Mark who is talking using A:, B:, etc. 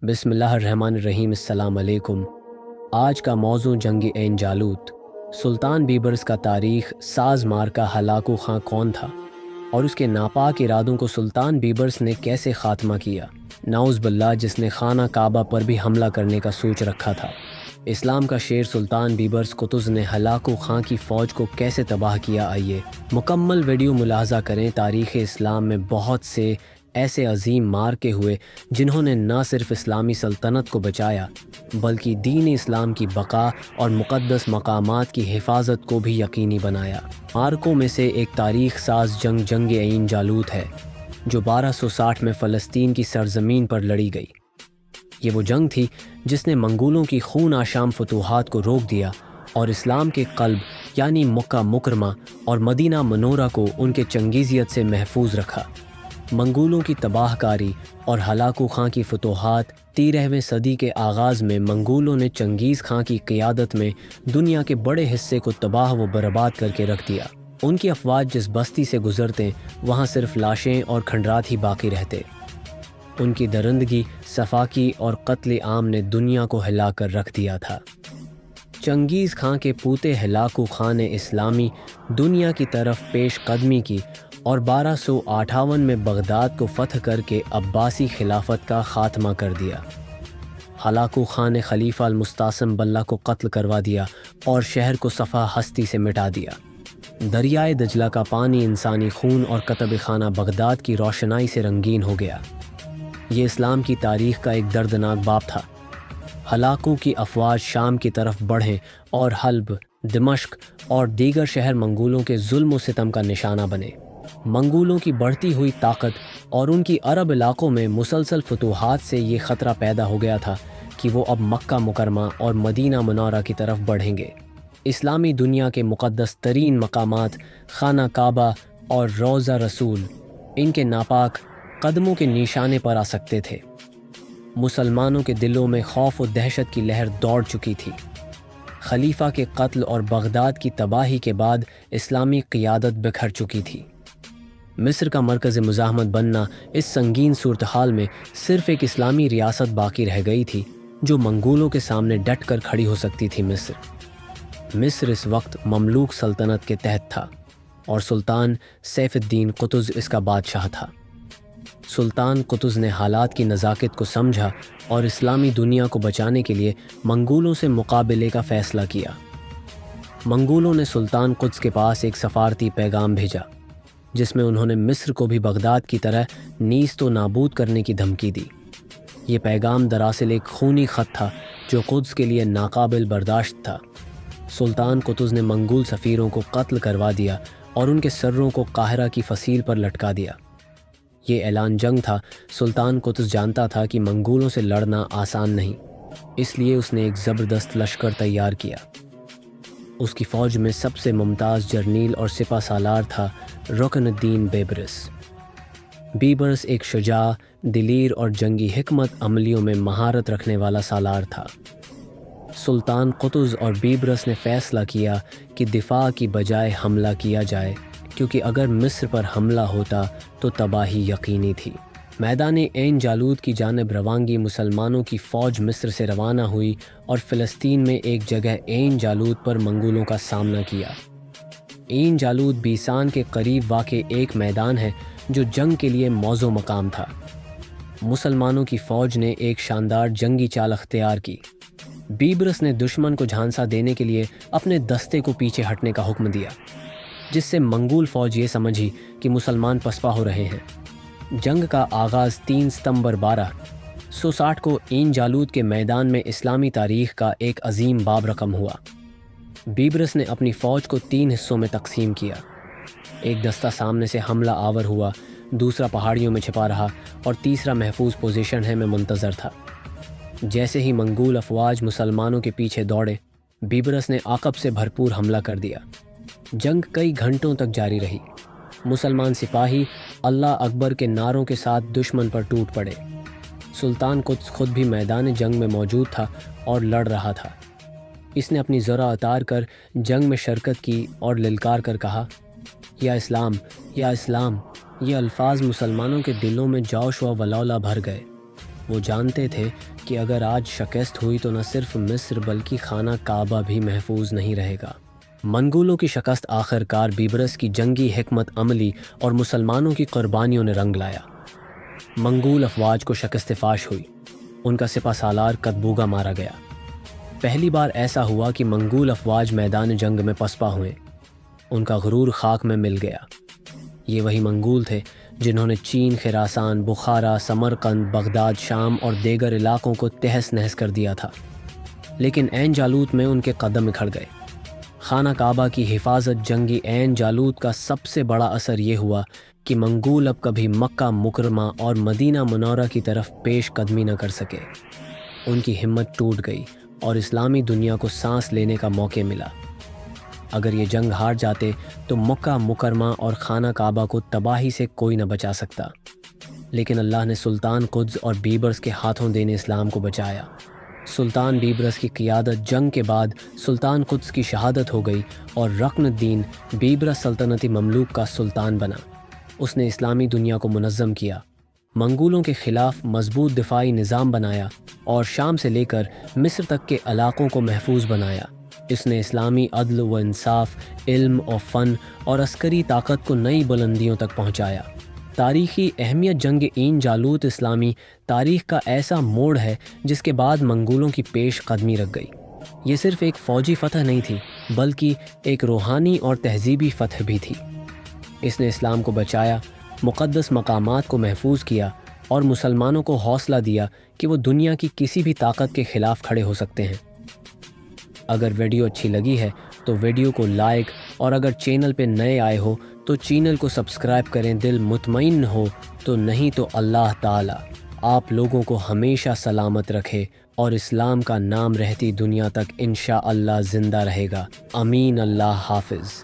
A: بسم اللہ الرحمن الرحیم۔ السلام علیکم۔ آج کا موضوع جنگ عین جالوت۔ سلطان بیبرس کا تاریخ ساز مار کا ہلاکو خاں کون تھا اور اس کے ناپاک ارادوں کو سلطان بیبرس نے کیسے خاتمہ کیا؟ نعوذ باللہ، جس نے خانہ کعبہ پر بھی حملہ کرنے کا سوچ رکھا تھا۔ اسلام کا شیر سلطان بیبرس قطز نے ہلاکو خاں کی فوج کو کیسے تباہ کیا، آئیے مکمل ویڈیو ملاحظہ کریں۔ تاریخ اسلام میں بہت سے ایسے عظیم مارکے ہوئے جنہوں نے نہ صرف اسلامی سلطنت کو بچایا بلکہ دین اسلام کی بقا اور مقدس مقامات کی حفاظت کو بھی یقینی بنایا۔ مارکوں میں سے ایک تاریخ ساز جنگ عین جالوت ہے، جو 1260 میں فلسطین کی سرزمین پر لڑی گئی۔ یہ وہ جنگ تھی جس نے منگولوں کی خون آشام فتوحات کو روک دیا اور اسلام کے قلب یعنی مکہ مکرمہ اور مدینہ منورہ کو ان کے چنگیزیت سے محفوظ رکھا۔ منگولوں کی تباہ کاری اور ہلاکو خاں کی فتوحات 13ویں صدی کے آغاز میں منگولوں نے چنگیز خاں کی قیادت میں دنیا کے بڑے حصے کو تباہ و برباد کر کے رکھ دیا۔ ان کی افواج جس بستی سے گزرتے وہاں صرف لاشیں اور کھنڈرات ہی باقی رہتے۔ ان کی درندگی، صفاقی اور قتل عام نے دنیا کو ہلا کر رکھ دیا تھا۔ چنگیز خاں کے پوتے ہلاکو خاں نے اسلامی دنیا کی طرف پیش قدمی کی اور 1258 میں بغداد کو فتح کر کے عباسی خلافت کا خاتمہ کر دیا۔ ہلاکو خاں نے خلیفہ المستعصم باللہ کو قتل کروا دیا اور شہر کو صفحہ ہستی سے مٹا دیا۔ دریائے دجلہ کا پانی انسانی خون اور کتب خانہ بغداد کی روشنائی سے رنگین ہو گیا۔ یہ اسلام کی تاریخ کا ایک دردناک باب تھا۔ ہلاکو کی افواج شام کی طرف بڑھیں اور حلب، دمشق اور دیگر شہر منگولوں کے ظلم و ستم کا نشانہ بنے۔ منگولوں کی بڑھتی ہوئی طاقت اور ان کی عرب علاقوں میں مسلسل فتوحات سے یہ خطرہ پیدا ہو گیا تھا کہ وہ اب مکہ مکرمہ اور مدینہ منورہ کی طرف بڑھیں گے۔ اسلامی دنیا کے مقدس ترین مقامات خانہ کعبہ اور روضہ رسول ان کے ناپاک قدموں کے نشانے پر آ سکتے تھے۔ مسلمانوں کے دلوں میں خوف و دہشت کی لہر دوڑ چکی تھی۔ خلیفہ کے قتل اور بغداد کی تباہی کے بعد اسلامی قیادت بکھر چکی تھی۔ مصر کا مرکز مزاحمت بننا اس سنگین صورتحال میں صرف ایک اسلامی ریاست باقی رہ گئی تھی جو منگولوں کے سامنے ڈٹ کر کھڑی ہو سکتی تھی۔ مصر اس وقت مملوک سلطنت کے تحت تھا اور سلطان سیف الدین قطز اس کا بادشاہ تھا۔ سلطان قطز نے حالات کی نزاکت کو سمجھا اور اسلامی دنیا کو بچانے کے لیے منگولوں سے مقابلے کا فیصلہ کیا۔ منگولوں نے سلطان قطز کے پاس ایک سفارتی پیغام بھیجا جس میں انہوں نے مصر کو بھی بغداد کی طرح نیست و نابود کرنے کی دھمکی دی۔ یہ پیغام دراصل ایک خونی خط تھا جو قدس کے لیے ناقابل برداشت تھا۔ سلطان قطز نے منگول سفیروں کو قتل کروا دیا اور ان کے سروں کو قاہرہ کی فصیل پر لٹکا دیا۔ یہ اعلان جنگ تھا۔ سلطان قطز جانتا تھا کہ منگولوں سے لڑنا آسان نہیں، اس لیے اس نے ایک زبردست لشکر تیار کیا۔ اس کی فوج میں سب سے ممتاز جرنیل اور سپہ سالار تھا رکن الدین بیبرس۔ بیبرس ایک شجاع، دلیر اور جنگی حکمت عملیوں میں مہارت رکھنے والا سالار تھا۔ سلطان قطز اور بیبرس نے فیصلہ کیا کہ دفاع کی بجائے حملہ کیا جائے، کیونکہ اگر مصر پر حملہ ہوتا تو تباہی یقینی تھی۔ میدان عین جالوت کی جانب روانگی مسلمانوں کی فوج مصر سے روانہ ہوئی اور فلسطین میں ایک جگہ عین جالوت پر منگولوں کا سامنا کیا۔ عین جالوت بیسان کے قریب واقع ایک میدان ہے جو جنگ کے لیے موزوں مقام تھا۔ مسلمانوں کی فوج نے ایک شاندار جنگی چال اختیار کی۔ بیبرس نے دشمن کو جھانسا دینے کے لیے اپنے دستے کو پیچھے ہٹنے کا حکم دیا، جس سے منگول فوج یہ سمجھی کہ مسلمان پسپا ہو رہے ہیں۔ جنگ کا آغاز 3 ستمبر 1260 کو عین جالوت کے میدان میں اسلامی تاریخ کا ایک عظیم باب رقم ہوا۔ بیبرس نے اپنی فوج کو 3 حصوں میں تقسیم کیا۔ ایک دستہ سامنے سے حملہ آور ہوا، دوسرا پہاڑیوں میں چھپا رہا اور تیسرا محفوظ پوزیشن ہے میں منتظر تھا۔ جیسے ہی منگول افواج مسلمانوں کے پیچھے دوڑے، بیبرس نے عقب سے بھرپور حملہ کر دیا۔ جنگ کئی گھنٹوں تک جاری رہی۔ مسلمان سپاہی اللہ اکبر کے نعروں کے ساتھ دشمن پر ٹوٹ پڑے۔ سلطان قطز خود بھی میدان جنگ میں موجود تھا اور لڑ رہا تھا۔ اس نے اپنی ذرہ اتار کر جنگ میں شرکت کی اور للکار کر کہا، یا اسلام، یا اسلام۔ یہ الفاظ مسلمانوں کے دلوں میں جوش و ولولہ بھر گئے۔ وہ جانتے تھے کہ اگر آج شکست ہوئی تو نہ صرف مصر بلکہ خانہ کعبہ بھی محفوظ نہیں رہے گا۔ منگولوں کی شکست آخر کار بیبرس کی جنگی حکمت عملی اور مسلمانوں کی قربانیوں نے رنگ لایا۔ منگول افواج کو شکست فاش ہوئی، ان کا سپہ سالار کتبوگا مارا گیا۔ پہلی بار ایسا ہوا کہ منگول افواج میدان جنگ میں پسپا ہوئے، ان کا غرور خاک میں مل گیا۔ یہ وہی منگول تھے جنہوں نے چین، خراسان، بخارا، سمرقند، بغداد، شام اور دیگر علاقوں کو تہس نہس کر دیا تھا، لیکن عین جالوت میں ان کے قدم اکھڑ گئے۔ خانہ کعبہ کی حفاظت جنگی عین جالوت کا سب سے بڑا اثر یہ ہوا کہ منگول اب کبھی مکہ مکرمہ اور مدینہ منورہ کی طرف پیش قدمی نہ کر سکے۔ ان کی ہمت ٹوٹ گئی اور اسلامی دنیا کو سانس لینے کا موقع ملا۔ اگر یہ جنگ ہار جاتے تو مکہ مکرمہ اور خانہ کعبہ کو تباہی سے کوئی نہ بچا سکتا، لیکن اللہ نے سلطان قدس اور بیبرس کے ہاتھوں دینے اسلام کو بچایا۔ سلطان بیبرس کی قیادت جنگ کے بعد سلطان قدس کی شہادت ہو گئی اور رکن الدین بیبرس سلطنتی مملوک کا سلطان بنا۔ اس نے اسلامی دنیا کو منظم کیا، منگولوں کے خلاف مضبوط دفاعی نظام بنایا اور شام سے لے کر مصر تک کے علاقوں کو محفوظ بنایا۔ اس نے اسلامی عدل و انصاف، علم و فن اور عسکری طاقت کو نئی بلندیوں تک پہنچایا۔ تاریخی اہمیت جنگ عین جالوت اسلامی تاریخ کا ایسا موڑ ہے جس کے بعد منگولوں کی پیش قدمی رک گئی۔ یہ صرف ایک فوجی فتح نہیں تھی بلکہ ایک روحانی اور تہذیبی فتح بھی تھی۔ اس نے اسلام کو بچایا، مقدس مقامات کو محفوظ کیا اور مسلمانوں کو حوصلہ دیا کہ وہ دنیا کی کسی بھی طاقت کے خلاف کھڑے ہو سکتے ہیں۔ اگر ویڈیو اچھی لگی ہے تو ویڈیو کو لائک، اور اگر چینل پہ نئے آئے ہو تو چینل کو سبسکرائب کریں۔ دل مطمئن ہو تو نہیں تو اللہ تعالی آپ لوگوں کو ہمیشہ سلامت رکھے اور اسلام کا نام رہتی دنیا تک انشاءاللہ زندہ رہے گا۔ امین۔ اللہ حافظ۔